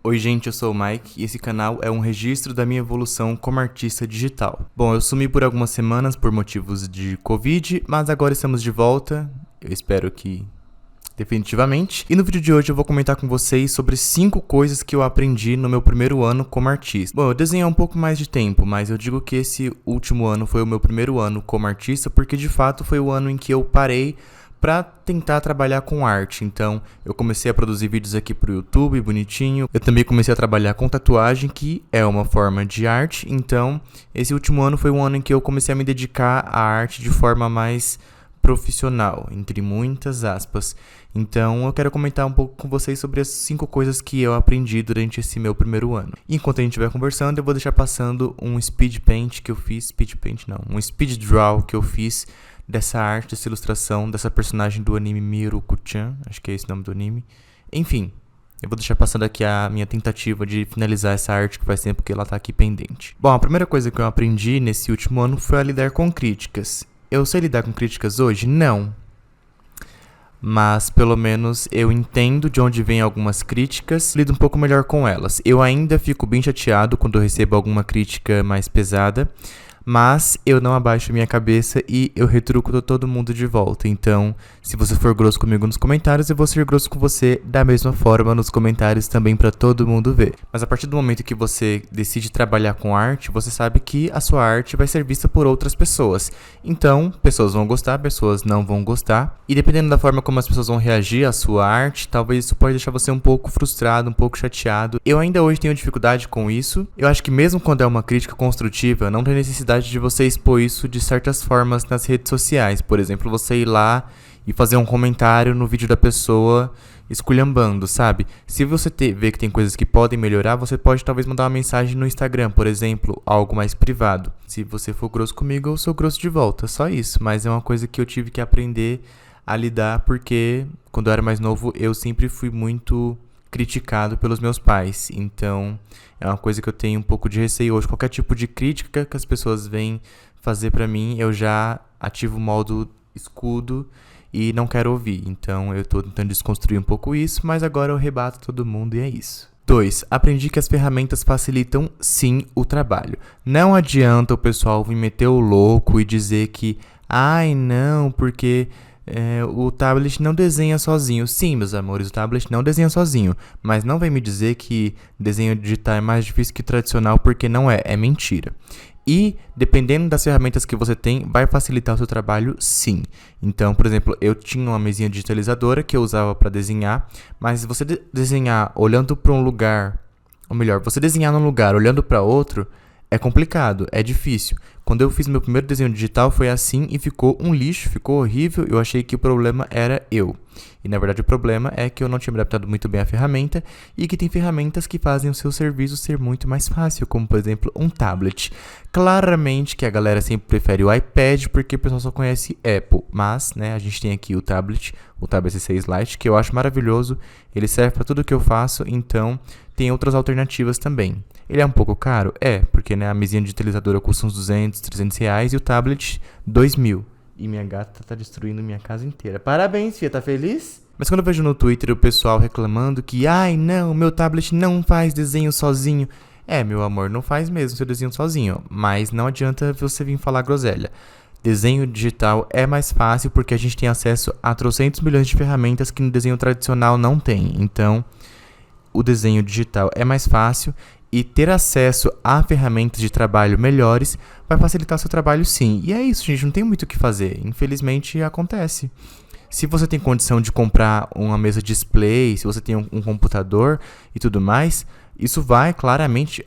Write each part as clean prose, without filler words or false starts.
Oi gente, eu sou o Mike e esse canal é um registro da minha evolução como artista digital. Bom, eu sumi por algumas semanas por motivos de Covid, mas agora estamos de volta, eu espero que definitivamente. E no vídeo de hoje eu vou comentar com vocês sobre 5 coisas que eu aprendi no meu primeiro ano como artista. Bom, eu desenhei há um pouco mais de tempo, mas eu digo que esse último ano foi o meu primeiro ano como artista porque de fato foi o ano em que eu parei para tentar trabalhar com arte. Então, eu comecei a produzir vídeos aqui pro YouTube, bonitinho. Eu também comecei a trabalhar com tatuagem, que é uma forma de arte. Então, esse último ano foi um ano em que eu comecei a me dedicar à arte de forma mais profissional, entre muitas aspas. Então, eu quero comentar um pouco com vocês sobre as 5 coisas que eu aprendi durante esse meu primeiro ano. E enquanto a gente estiver conversando, eu vou deixar passando um speed paint que eu fiz, um speed draw que eu fiz dessa arte, dessa ilustração, dessa personagem do anime Miruko-chan, acho que é esse o nome do anime. Enfim, eu vou deixar passando aqui a minha tentativa de finalizar essa arte que faz tempo que ela tá aqui pendente. Bom, a primeira coisa que eu aprendi nesse último ano foi a lidar com críticas. Eu sei lidar com críticas hoje? Não. Mas pelo menos eu entendo de onde vêm algumas críticas, lido um pouco melhor com elas. Eu ainda fico bem chateado quando eu recebo alguma crítica mais pesada, mas eu não abaixo minha cabeça e eu retruco todo mundo de volta. Então, se você for grosso comigo nos comentários, eu vou ser grosso com você da mesma forma nos comentários também para todo mundo ver. Mas a partir do momento que você decide trabalhar com arte, você sabe que a sua arte vai ser vista por outras pessoas. Então, pessoas vão gostar, pessoas não vão gostar. E dependendo da forma como as pessoas vão reagir à sua arte, talvez isso pode deixar você um pouco frustrado, um pouco chateado. Eu ainda hoje tenho dificuldade com isso. Eu acho que mesmo quando é uma crítica construtiva, não tem necessidade de você expor isso de certas formas nas redes sociais. Por exemplo, você ir lá e fazer um comentário no vídeo da pessoa esculhambando, sabe? Se você vê que tem coisas que podem melhorar, você pode talvez mandar uma mensagem no Instagram, por exemplo, algo mais privado. Se você for grosso comigo, eu sou grosso de volta, só isso. Mas é uma coisa que eu tive que aprender a lidar porque quando eu era mais novo, eu sempre fui muito criticado pelos meus pais, então é uma coisa que eu tenho um pouco de receio hoje. Qualquer tipo de crítica que as pessoas vêm fazer pra mim, eu já ativo o modo escudo e não quero ouvir. Então eu tô tentando desconstruir um pouco isso, mas agora eu rebato todo mundo e é isso. 2. Aprendi que as ferramentas facilitam sim o trabalho. Não adianta o pessoal vir meter o louco e dizer que ai não, porque o tablet não desenha sozinho. Sim, meus amores, o tablet não desenha sozinho. Mas não vem me dizer que desenho digital é mais difícil que tradicional, porque não é. É mentira. E, dependendo das ferramentas que você tem, vai facilitar o seu trabalho, sim. Então, por exemplo, eu tinha uma mesinha digitalizadora que eu usava para desenhar. Mas se você desenhar olhando para um lugar, ou melhor, você desenhar num lugar olhando para outro, é complicado, é difícil. Quando eu fiz meu primeiro desenho digital foi assim e ficou um lixo, ficou horrível. Eu achei que o problema era eu. E na verdade o problema é que eu não tinha me adaptado muito bem à ferramenta e que tem ferramentas que fazem o seu serviço ser muito mais fácil, como por exemplo um tablet. Claramente que a galera sempre prefere o iPad porque o pessoal só conhece Apple, mas né, a gente tem aqui o tablet S6 Lite, que eu acho maravilhoso, ele serve para tudo que eu faço, então tem outras alternativas também. Ele é um pouco caro? É, porque né, a mesinha digitalizadora custa uns 200, 300 reais e o tablet 2.000. E minha gata tá destruindo minha casa inteira. Parabéns, filha, tá feliz? Mas quando eu vejo no Twitter o pessoal reclamando que ai não, meu tablet não faz desenho sozinho. É, meu amor, não faz mesmo seu desenho sozinho. Mas não adianta você vir falar groselha. Desenho digital é mais fácil porque a gente tem acesso a trocentos milhões de ferramentas que no desenho tradicional não tem. Então, o desenho digital é mais fácil e ter acesso a ferramentas de trabalho melhores vai facilitar seu trabalho sim. E é isso, gente, não tem muito o que fazer. Infelizmente, acontece. Se você tem condição de comprar uma mesa display, se você tem um computador e tudo mais, isso vai claramente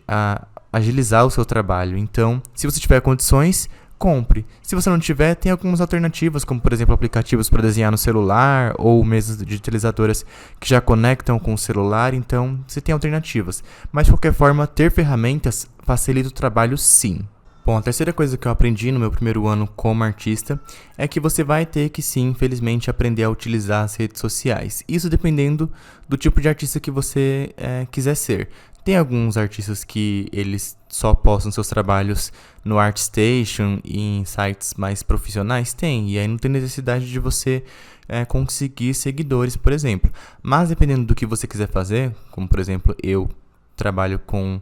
agilizar o seu trabalho. Então, se você tiver condições, compre. Se você não tiver, tem algumas alternativas, como por exemplo aplicativos para desenhar no celular ou mesas digitalizadoras que já conectam com o celular, então você tem alternativas. Mas de qualquer forma, ter ferramentas facilita o trabalho sim. Bom, a terceira coisa que eu aprendi no meu primeiro ano como artista é que você vai ter que sim, infelizmente, aprender a utilizar as redes sociais. Isso dependendo do tipo de artista que você quiser ser. Tem alguns artistas que eles só postam seus trabalhos no ArtStation e em sites mais profissionais? Tem, e aí não tem necessidade de você conseguir seguidores, por exemplo. Mas dependendo do que você quiser fazer, como por exemplo eu trabalho com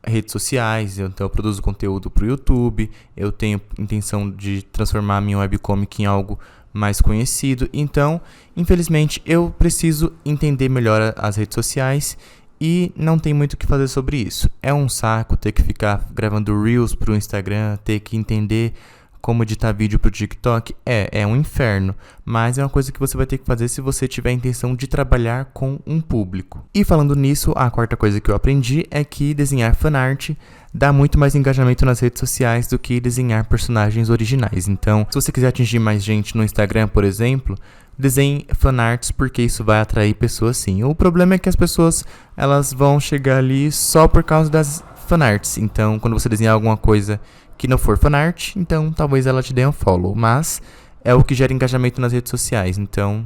redes sociais, então eu produzo conteúdo para o YouTube, eu tenho intenção de transformar a minha webcomic em algo mais conhecido, então, infelizmente, eu preciso entender melhor as redes sociais e não tem muito o que fazer sobre isso. É um saco ter que ficar gravando Reels para o Instagram, ter que entender como editar vídeo pro TikTok. É um inferno, mas é uma coisa que você vai ter que fazer se você tiver a intenção de trabalhar com um público. E falando nisso, a quarta coisa que eu aprendi é que desenhar fanart dá muito mais engajamento nas redes sociais do que desenhar personagens originais. Então, se você quiser atingir mais gente no Instagram, por exemplo, desenhe fanarts, porque isso vai atrair pessoas sim. O problema é que as pessoas elas vão chegar ali só por causa das fanarts. Então, quando você desenhar alguma coisa que não for fanart, então talvez ela te dê um follow, mas é o que gera engajamento nas redes sociais, então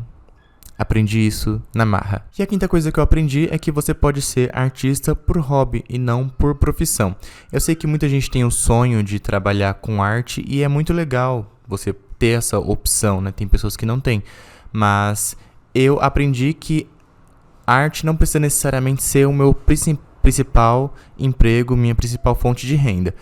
aprendi isso na marra. E a quinta coisa que eu aprendi é que você pode ser artista por hobby e não por profissão. Eu sei que muita gente tem o sonho de trabalhar com arte e é muito legal você ter essa opção, né? Tem pessoas que não têm, mas eu aprendi que a arte não precisa necessariamente ser o meu principal emprego, minha principal fonte de renda.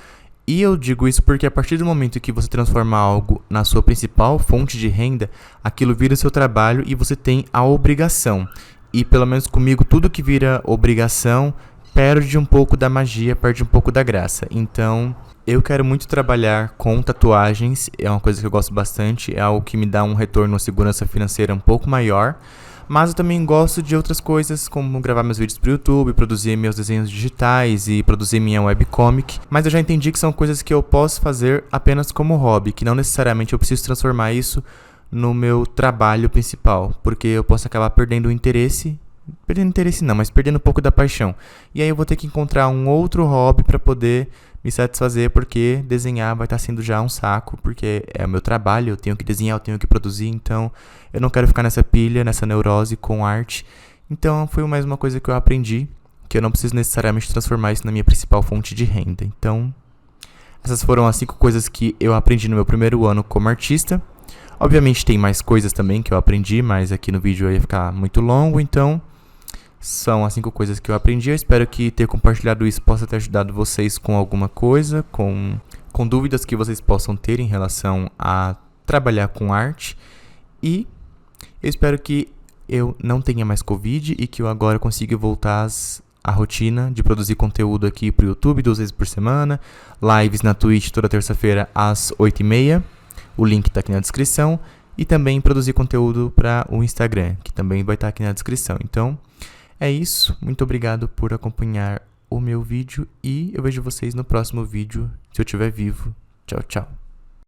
E eu digo isso porque a partir do momento que você transforma algo na sua principal fonte de renda, aquilo vira seu trabalho e você tem a obrigação. E pelo menos comigo, tudo que vira obrigação perde um pouco da magia, perde um pouco da graça. Então, eu quero muito trabalhar com tatuagens, é uma coisa que eu gosto bastante, é algo que me dá um retorno, uma segurança financeira um pouco maior. Mas eu também gosto de outras coisas, como gravar meus vídeos pro YouTube, produzir meus desenhos digitais e produzir minha webcomic. Mas eu já entendi que são coisas que eu posso fazer apenas como hobby, que não necessariamente eu preciso transformar isso no meu trabalho principal, porque eu posso acabar perdendo o interesse. Perdendo interesse não, mas perdendo um pouco da paixão. E aí eu vou ter que encontrar um outro hobby para poder me satisfazer, porque desenhar vai estar sendo já um saco, porque é o meu trabalho, eu tenho que desenhar, eu tenho que produzir, então eu não quero ficar nessa pilha, nessa neurose com arte. Então foi mais uma coisa que eu aprendi, que eu não preciso necessariamente transformar isso na minha principal fonte de renda. Então, essas foram as 5 coisas que eu aprendi no meu primeiro ano como artista. Obviamente tem mais coisas também que eu aprendi, mas aqui no vídeo ia ficar muito longo, então são as 5 coisas que eu aprendi. Eu espero que ter compartilhado isso possa ter ajudado vocês com alguma coisa, com dúvidas que vocês possam ter em relação a trabalhar com arte. E eu espero que eu não tenha mais Covid e que eu agora consiga voltar à rotina de produzir conteúdo aqui pro YouTube 2 vezes por semana, lives na Twitch toda terça-feira às 8h30, o link tá aqui na descrição, e também produzir conteúdo para o Instagram, que também vai estar aqui na descrição. Então, é isso, muito obrigado por acompanhar o meu vídeo e eu vejo vocês no próximo vídeo, se eu estiver vivo. Tchau, tchau.